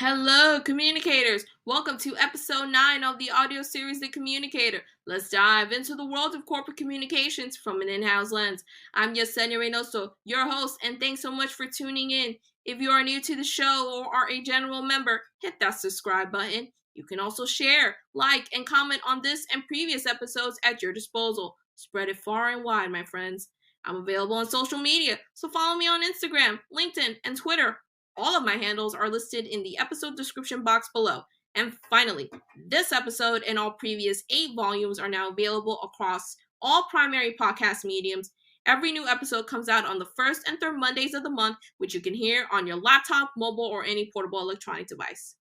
Hello, communicators! Welcome to episode 9 of the audio series, The Communicator. Let's dive into the world of corporate communications from an in-house lens. I'm Yesenia Reinoso, your host, and thanks so much for tuning in. If you are new to the show or are a general member, hit that subscribe button. You can also share, like, and comment on this and previous episodes at your disposal. Spread it far and wide, my friends. I'm available on social media, so follow me on Instagram, LinkedIn, and Twitter. All of my handles are listed in the episode description box below. And finally, this episode and all previous 8 volumes are now available across all primary podcast mediums. Every new episode comes out on the first and third Mondays of the month, which you can hear on your laptop, mobile, or any portable electronic device.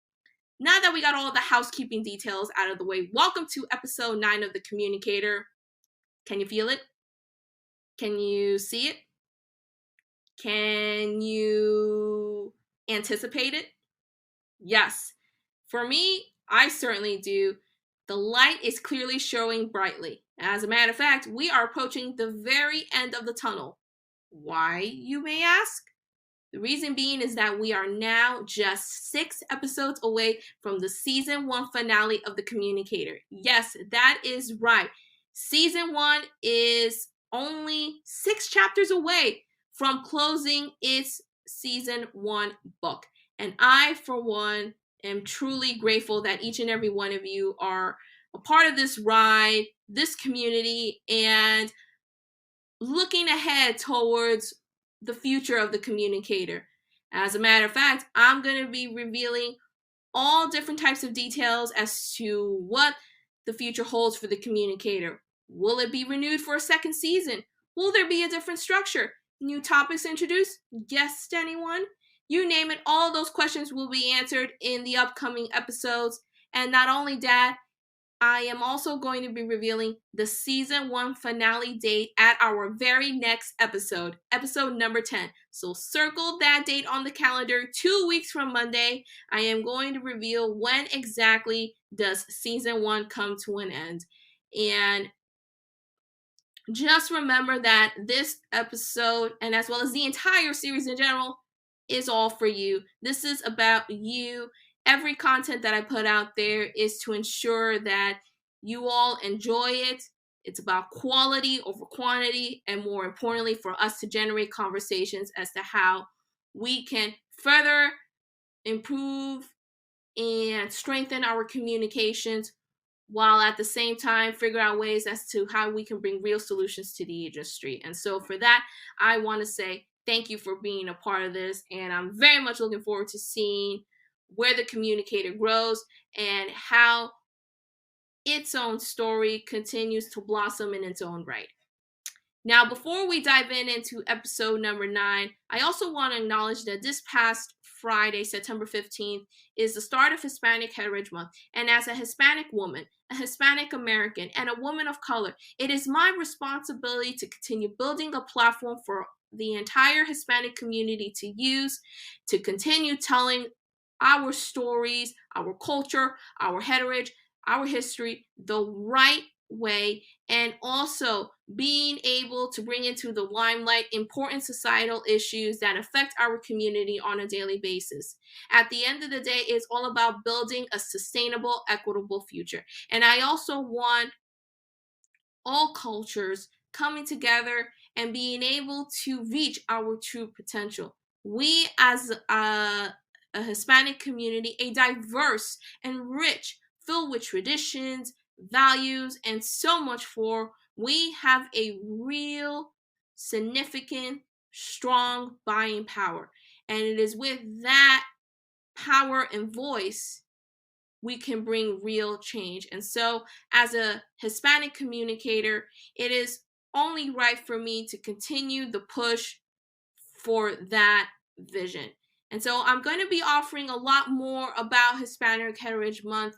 Now that we got all the housekeeping details out of the way, welcome to episode 9 of The Communicator. Can you feel it? Can you see it? Can you anticipate it? Yes. For me, I certainly do. The light is clearly showing brightly. As a matter of fact, we are approaching the very end of the tunnel. Why, you may ask? The reason being is that we are now just 6 episodes away from the season 1 finale of The Communicator. Yes, that is right. Season 1 is only 6 chapters away from closing its season 1 book. And I, for one, am truly grateful that each and every one of you are a part of this ride, this community, and looking ahead towards the future of The Communicator. As a matter of fact, I'm going to be revealing all different types of details as to what the future holds for The Communicator. Will it be renewed for a second season? Will there be a different structure? New topics introduced? Guest anyone? You name it, all those questions will be answered in the upcoming episodes. And not only that, I am also going to be revealing the season 1 finale date at our very next episode number 10. So circle that date on the calendar 2 weeks from Monday. I am going to reveal when exactly does season 1 come to an end. And just remember that this episode, and as well as the entire series in general, is all for you. This is about you. Every content that I put out there is to ensure that you all enjoy it. It's about quality over quantity, and more importantly, for us to generate conversations as to how we can further improve and strengthen our communications, while at the same time figure out ways as to how we can bring real solutions to the industry. And so for that, I want to say thank you for being a part of this, and I'm very much looking forward to seeing where The Communicator grows and how its own story continues to blossom in its own right. Now, before we dive into episode number 9, I also want to acknowledge that this past Friday, September 15th, is the start of Hispanic Heritage Month. And as a Hispanic woman, a Hispanic American, and a woman of color, it is my responsibility to continue building a platform for the entire Hispanic community to use, to continue telling our stories, our culture, our heritage, our history the right way, and also being able to bring into the limelight important societal issues that affect our community on a daily basis. At the end of the day, it's all about building a sustainable, equitable future. And I also want all cultures coming together and being able to reach our true potential. We, as a Hispanic community, a diverse and rich, filled with traditions, values, and so much more, we have a real, significant, strong buying power. And it is with that power and voice we can bring real change. And so, as a Hispanic communicator, it is only right for me to continue the push for that vision. And so I'm going to be offering a lot more about Hispanic Heritage Month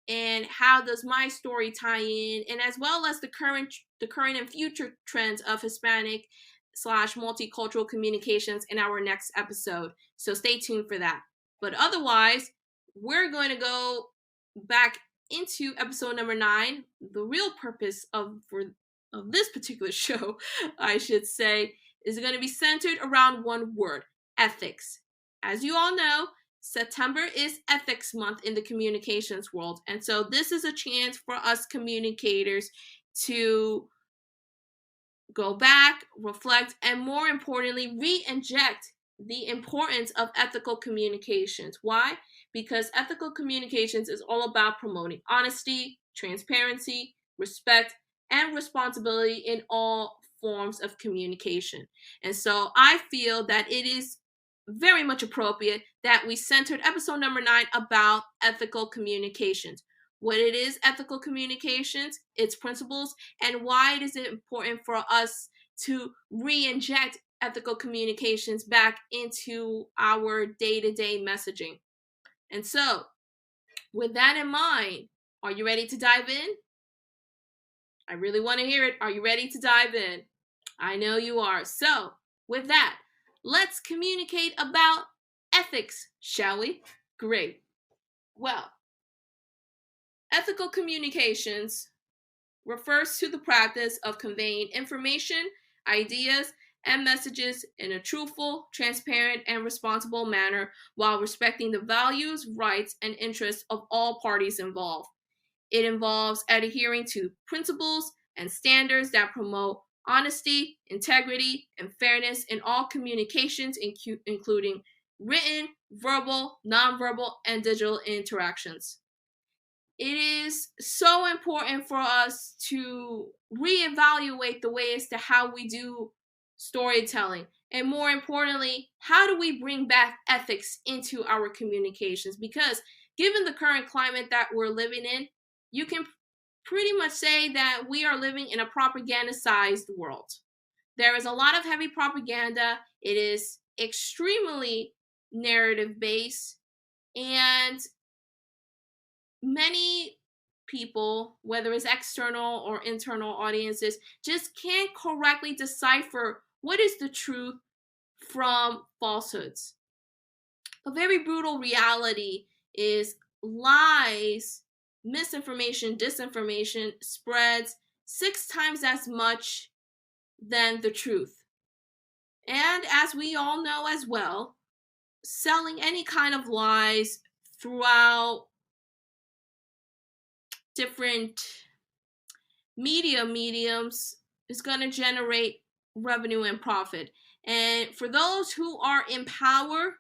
and how does my story tie in, and as well as the current and future trends of Hispanic / multicultural communications in our next episode. So stay tuned for that. But otherwise, we're going to go back into episode number 9. The real purpose of this particular show, I should say, is going to be centered around one word: ethics. As you all know, September is Ethics Month in the communications world. And so this is a chance for us communicators to go back, reflect, and more importantly, re-inject the importance of ethical communications. Why? Because ethical communications is all about promoting honesty, transparency, respect, and responsibility in all forms of communication. And so I feel that it is very much appropriate that we centered episode number 9 about ethical communications. What it is, ethical communications, its principles, and why it is important for us to re-inject ethical communications back into our day-to-day messaging. And so, with that in mind, are you ready to dive in? I really want to hear it. Are you ready to dive in? I know you are. So, with that, let's communicate about ethics, shall we? Great. Well, ethical communications refers to the practice of conveying information, ideas, and messages in a truthful, transparent, and responsible manner while respecting the values, rights, and interests of all parties involved. It involves adhering to principles and standards that promote honesty, integrity, and fairness in all communications, including written, verbal, nonverbal, and digital interactions. It is so important for us to reevaluate the way as to how we do storytelling. And more importantly, how do we bring back ethics into our communications? Because given the current climate that we're living in, you can pretty much say that we are living in a propaganda-sized world. There is a lot of heavy propaganda. It is extremely narrative-based, and many people, whether it's external or internal audiences, just can't correctly decipher what is the truth from falsehoods. A very brutal reality is lies, misinformation, disinformation spreads 6 times as much than the truth. And as we all know as well, selling any kind of lies throughout different mediums is going to generate revenue and profit. And for those who are in power,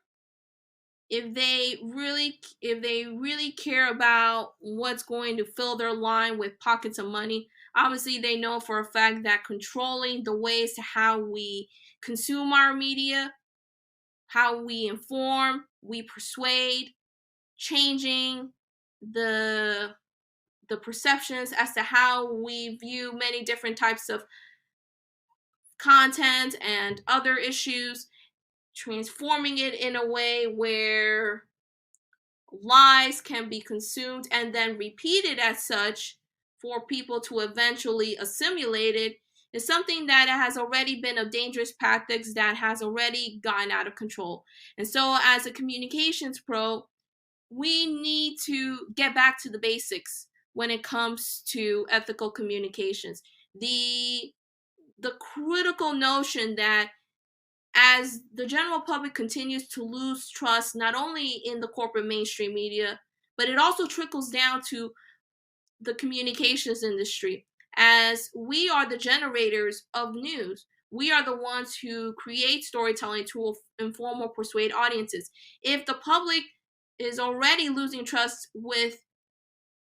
if they really care about what's going to fill their line with pockets of money, obviously they know for a fact that controlling the ways to how we consume our media, how we inform, we persuade, changing the perceptions as to how we view many different types of content and other issues, transforming it in a way where lies can be consumed and then repeated as such for people to eventually assimilate it, is something that has already been a dangerous tactics that has already gotten out of control. And so as a communications pro, we need to get back to the basics when it comes to ethical communications. The critical notion that as the general public continues to lose trust not only in the corporate mainstream media, but it also trickles down to the communications industry. As we are the generators of news, we are the ones who create storytelling to inform or persuade audiences. If the public is already losing trust with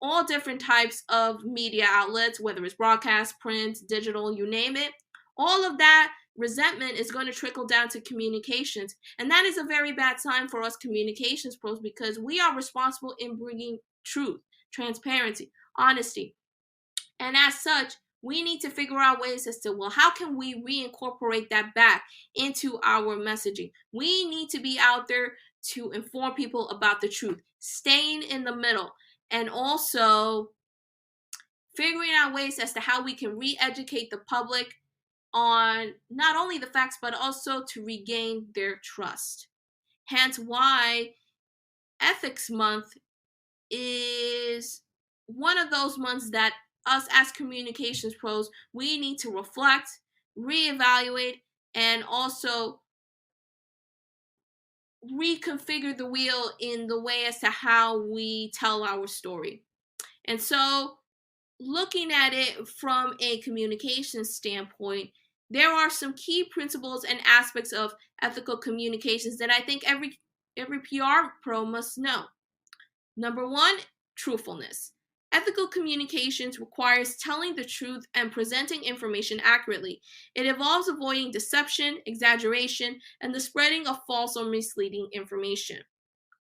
all different types of media outlets, whether it's broadcast, print, digital, you name it, all of that resentment is going to trickle down to communications. And that is a very bad sign for us communications pros, because we are responsible in bringing truth, transparency, honesty. And as such, we need to figure out ways as to, well, how can we reincorporate that back into our messaging? We need to be out there to inform people about the truth, staying in the middle, and also figuring out ways as to how we can re-educate the public on not only the facts, but also to regain their trust. Hence why Ethics Month is one of those months that us as communications pros, we need to reflect, reevaluate, and also reconfigure the wheel in the way as to how we tell our story. And so, looking at it from a communication standpoint, there are some key principles and aspects of ethical communications that I think every PR pro must know. Number one, truthfulness. Ethical communications requires telling the truth and presenting information accurately. It involves avoiding deception, exaggeration, and the spreading of false or misleading information.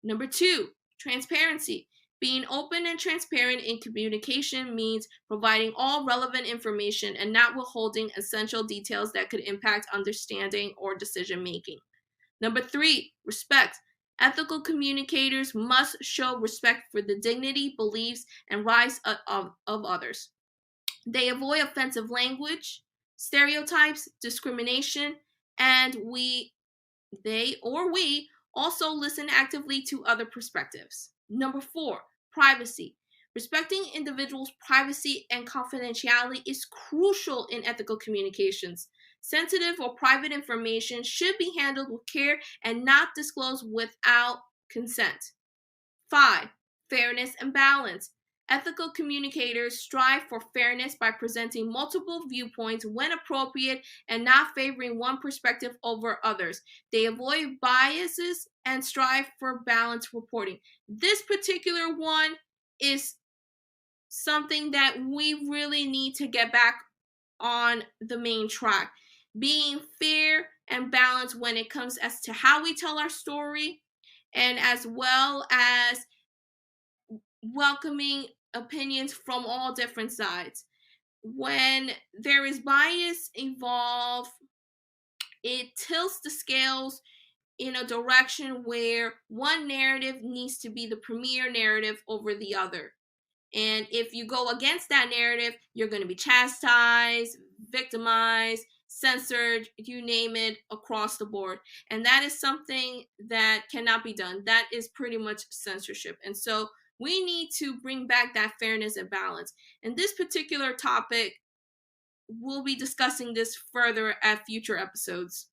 Number two, transparency. Being open and transparent in communication means providing all relevant information and not withholding essential details that could impact understanding or decision making. Number three, respect. Ethical communicators must show respect for the dignity, beliefs, and rights of others. They avoid offensive language, stereotypes, discrimination, and we also listen actively to other perspectives. Number four, privacy. Respecting individuals' privacy and confidentiality is crucial in ethical communications. Sensitive or private information should be handled with care and not disclosed without consent. Five, fairness and balance. Ethical communicators strive for fairness by presenting multiple viewpoints when appropriate and not favoring one perspective over others. They avoid biases and strive for balanced reporting. This particular one is something that we really need to get back on the main track. Being fair and balanced when it comes as to how we tell our story, and as well as welcoming opinions from all different sides. When there is bias involved, it tilts the scales in a direction where one narrative needs to be the premier narrative over the other. And if you go against that narrative, you're going to be chastised, victimized, censored, you name it, across the board. And that is something that cannot be done. That is pretty much censorship. And so we need to bring back that fairness and balance. And this particular topic, we'll be discussing this further at future episodes.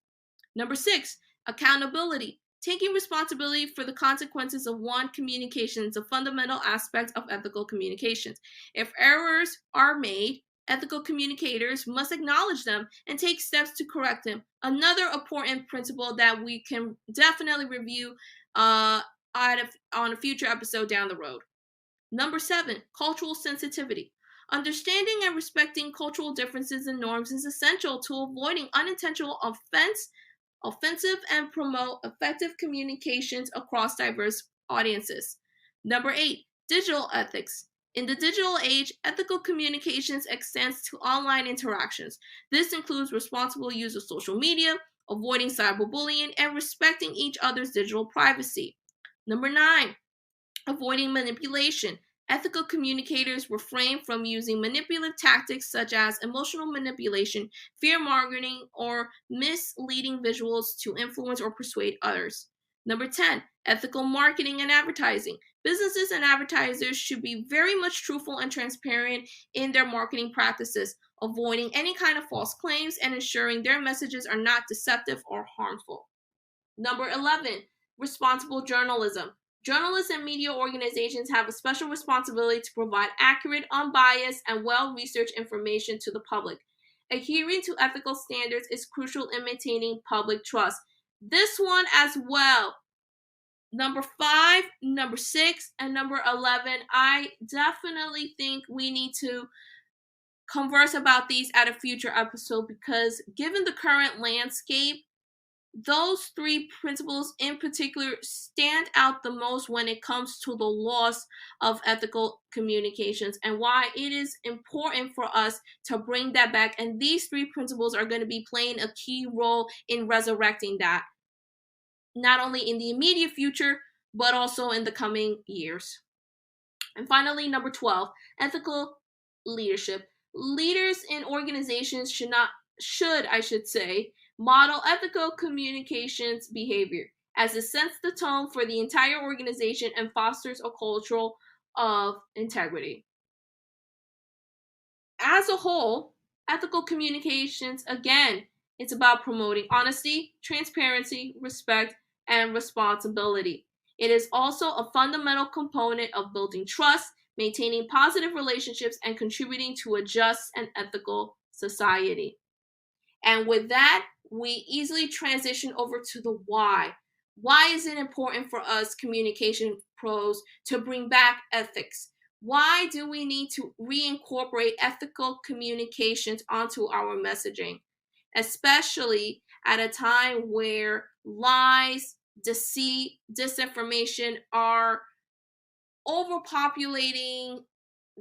Number six, accountability. Taking responsibility for the consequences of one communication is a fundamental aspect of ethical communications. If errors are made, ethical communicators must acknowledge them and take steps to correct them. Another important principle that we can definitely review on a future episode down the road. Number seven, cultural sensitivity. Understanding and respecting cultural differences and norms is essential to avoiding unintentional offensive and promote effective communications across diverse audiences. Number eight, digital ethics. In the digital age, ethical communications extends to online interactions. This includes responsible use of social media, avoiding cyberbullying, and respecting each other's digital privacy. Number nine, avoiding manipulation. Ethical communicators refrain from using manipulative tactics such as emotional manipulation, fear mongering, or misleading visuals to influence or persuade others. Number 10, ethical marketing and advertising. Businesses and advertisers should be very much truthful and transparent in their marketing practices, avoiding any kind of false claims and ensuring their messages are not deceptive or harmful. Number 11, responsible journalism. Journalists and media organizations have a special responsibility to provide accurate, unbiased, and well-researched information to the public. Adhering to ethical standards is crucial in maintaining public trust. This one as well. Number 5, number 6, and number 11, I definitely think we need to converse about these at a future episode because given the current landscape, those three principles in particular stand out the most when it comes to the loss of ethical communications and why it is important for us to bring that back. And these three principles are going to be playing a key role in resurrecting that, not only in the immediate future, but also in the coming years. And finally, number 12, ethical leadership. Leaders in organizations should model ethical communications behavior as it sets the tone for the entire organization and fosters a culture of integrity. As a whole, ethical communications, again, it's about promoting honesty, transparency, respect, and responsibility. It is also a fundamental component of building trust, maintaining positive relationships, and contributing to a just and ethical society. And with that, we easily transition over to the why. Why is it important for us communication pros to bring back ethics? Why do we need to reincorporate ethical communications onto our messaging, especially at a time where lies, deceit, disinformation are overpopulating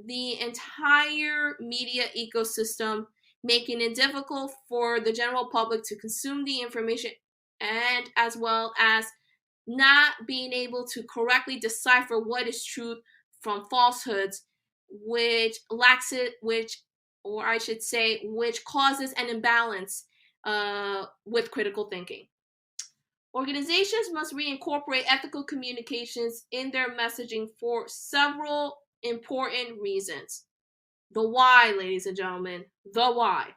the entire media ecosystem, making it difficult for the general public to consume the information, and as well as not being able to correctly decipher what is truth from falsehoods, which lacks it, which, or I should say, which causes an imbalance with critical thinking. Organizations must reincorporate ethical communications in their messaging for several important reasons. The why, ladies and gentlemen, the why.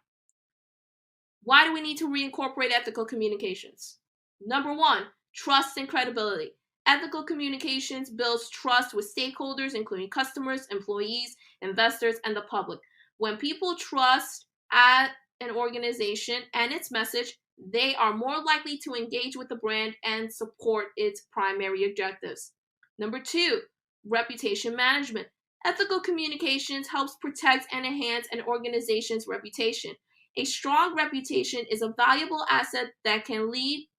Why do we need to reincorporate ethical communications? Number one, trust and credibility. Ethical communications builds trust with stakeholders, including customers, employees, investors, and the public. When people trust at an organization and its message, they are more likely to engage with the brand and support its primary objectives. Number two, reputation management. Ethical communications helps protect and enhance an organization's reputation. A strong reputation is a valuable asset that can lead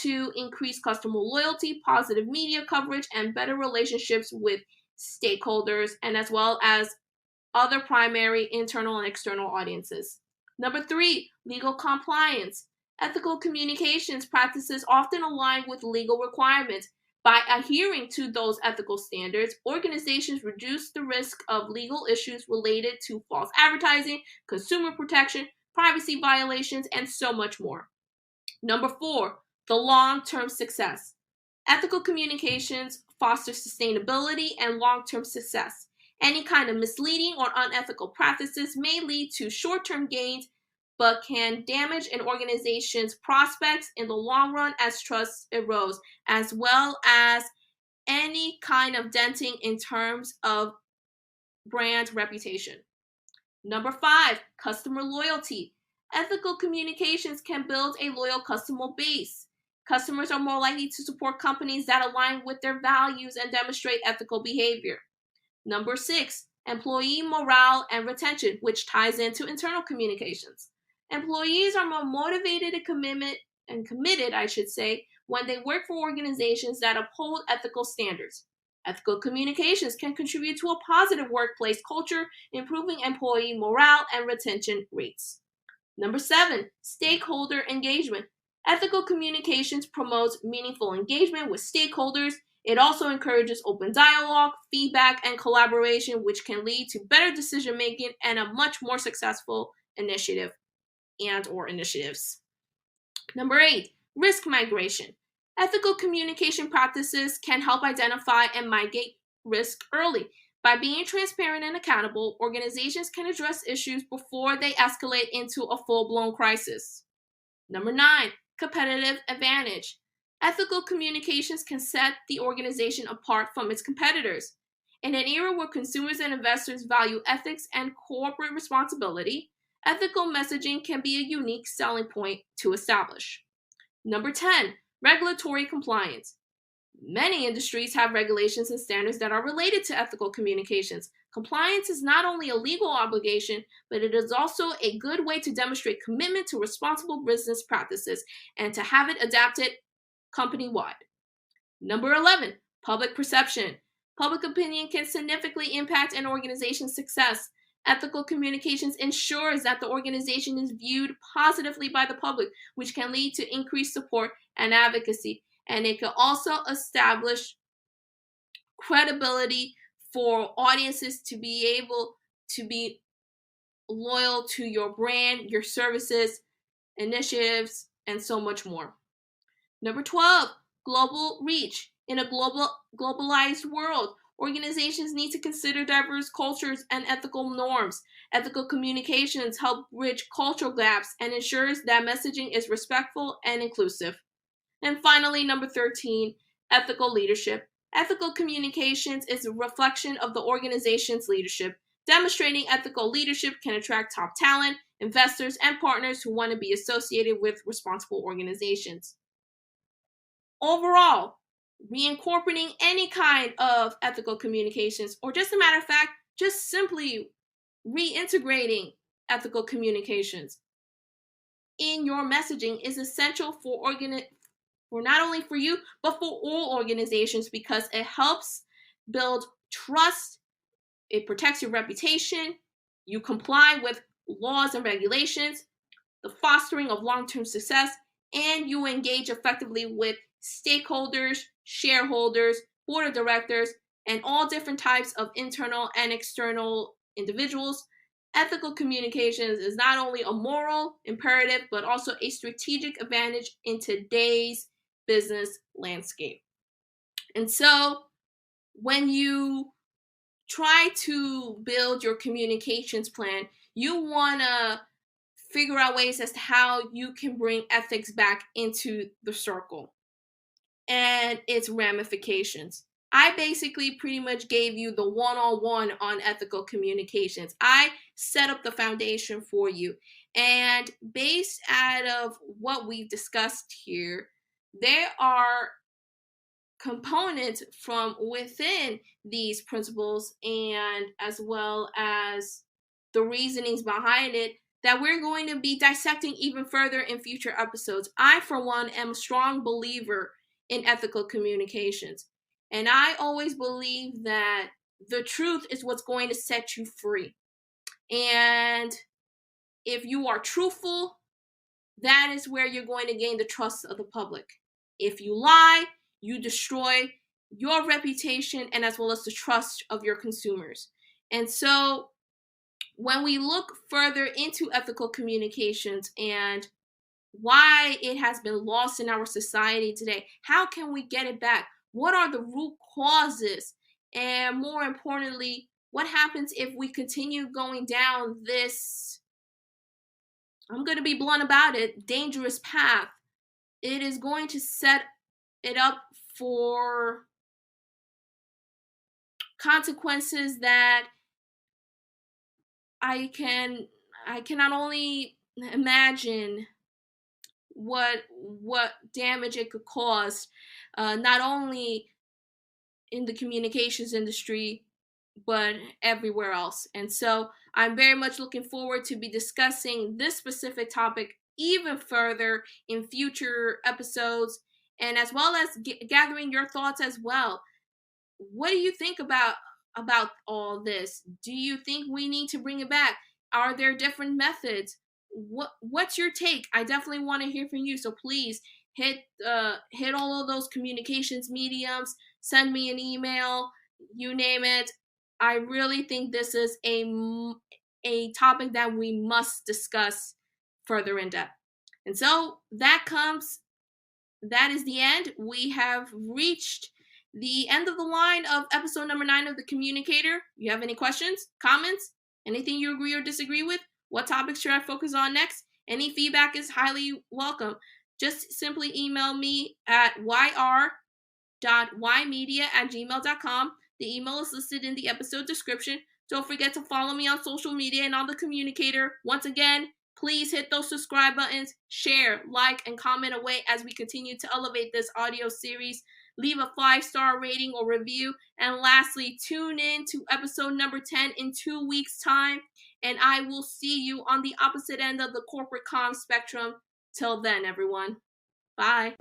to increased customer loyalty, positive media coverage, and better relationships with stakeholders, and as well as other primary internal and external audiences. Number three, legal compliance. Ethical communications practices often align with legal requirements. By adhering to those ethical standards, organizations reduce the risk of legal issues related to false advertising, consumer protection, privacy violations, and so much more. Number four, the long-term success. Ethical communications foster sustainability and long-term success. Any kind of misleading or unethical practices may lead to short-term gains, but can damage an organization's prospects in the long run as trust erodes, as well as any kind of denting in terms of brand reputation. Number five, customer loyalty. Ethical communications can build a loyal customer base. Customers are more likely to support companies that align with their values and demonstrate ethical behavior. Number six, employee morale and retention, which ties into internal communications. Employees are more motivated and committed, I should say, when they work for organizations that uphold ethical standards. Ethical communications can contribute to a positive workplace culture, improving employee morale and retention rates. Number seven, stakeholder engagement. Ethical communications promotes meaningful engagement with stakeholders. It also encourages open dialogue, feedback, and collaboration, which can lead to better decision making and a much more successful initiative and/or initiatives. Number eight, risk migration. Ethical communication practices can help identify and mitigate risk early. By being transparent and accountable, organizations can address issues before they escalate into a full-blown crisis. Number nine, competitive advantage. Ethical communications can set the organization apart from its competitors. In an era where consumers and investors value ethics and corporate responsibility, ethical messaging can be a unique selling point to establish. Number 10, regulatory compliance. Many industries have regulations and standards that are related to ethical communications. Compliance is not only a legal obligation, but it is also a good way to demonstrate commitment to responsible business practices and to have it adapted company-wide. Number 11, public perception. Public opinion can significantly impact an organization's success. Ethical communications ensures that the organization is viewed positively by the public, which can lead to increased support and advocacy. And it can also establish credibility for audiences to be able to be loyal to your brand, your services, initiatives, and so much more. Number 12, global reach. In a globalized world, organizations need to consider diverse cultures and ethical norms. Ethical communications help bridge cultural gaps and ensures that messaging is respectful and inclusive. And finally, number 13, ethical leadership. Ethical communications is a reflection of the organization's leadership. Demonstrating ethical leadership can attract top talent, investors, and partners who want to be associated with responsible organizations. Overall, reincorporating any kind of ethical communications, or just a matter of fact, just simply reintegrating ethical communications in your messaging is essential for not only for you, but for all organizations, because it helps build trust, it protects your reputation, you comply with laws and regulations, the fostering of long-term success, and you engage effectively with stakeholders, shareholders, board of directors, and all different types of internal and external individuals. Ethical communications is not only a moral imperative, but also a strategic advantage in today's business landscape. And so when you try to build your communications plan, you want to figure out ways as to how you can bring ethics back into the circle and its ramifications. I basically pretty much gave you the one-on-one on ethical communications. I set up the foundation for you. And based out of what we've discussed here, there are components from within these principles, and as well as the reasonings behind it, that we're going to be dissecting even further in future episodes. I, for one, am a strong believer in ethical communications. And I always believe that the truth is what's going to set you free. And if you are truthful, that is where you're going to gain the trust of the public. If you lie, you destroy your reputation and as well as the trust of your consumers. And so when we look further into ethical communications and why it has been lost in our society today, how can we get it back? What are the root causes? And more importantly, what happens if we continue going down this, I'm going to be blunt about it, dangerous path? It is going to set it up for consequences that I cannot only imagine what damage it could cause, not only in the communications industry, but everywhere else. And so I'm very much looking forward to be discussing this specific topic even further in future episodes, and as well as gathering your thoughts as well. What do you think about all this? Do you think we need to bring it back? Are there different methods? What's your take? I definitely want to hear from you. So please hit all of those communications mediums. Send me an email. You name it. I really think this is a topic that we must discuss further in depth. And so that is the end. We have reached the end of the line of episode number 9 of the Communicator. You have any questions, comments, anything you agree or disagree with? What topics should I focus on next? Any feedback is highly welcome. Just simply email me at yr.ymedia@gmail.com. The email is listed in the episode description. Don't forget to follow me on social media and on the Communicator. Once again, please hit those subscribe buttons, share, like, and comment away as we continue to elevate this audio series. Leave a 5-star rating or review. And lastly, tune in to episode number 10 in 2 weeks' time. And I will see you on the opposite end of the corporate comm spectrum. Till then, everyone. Bye.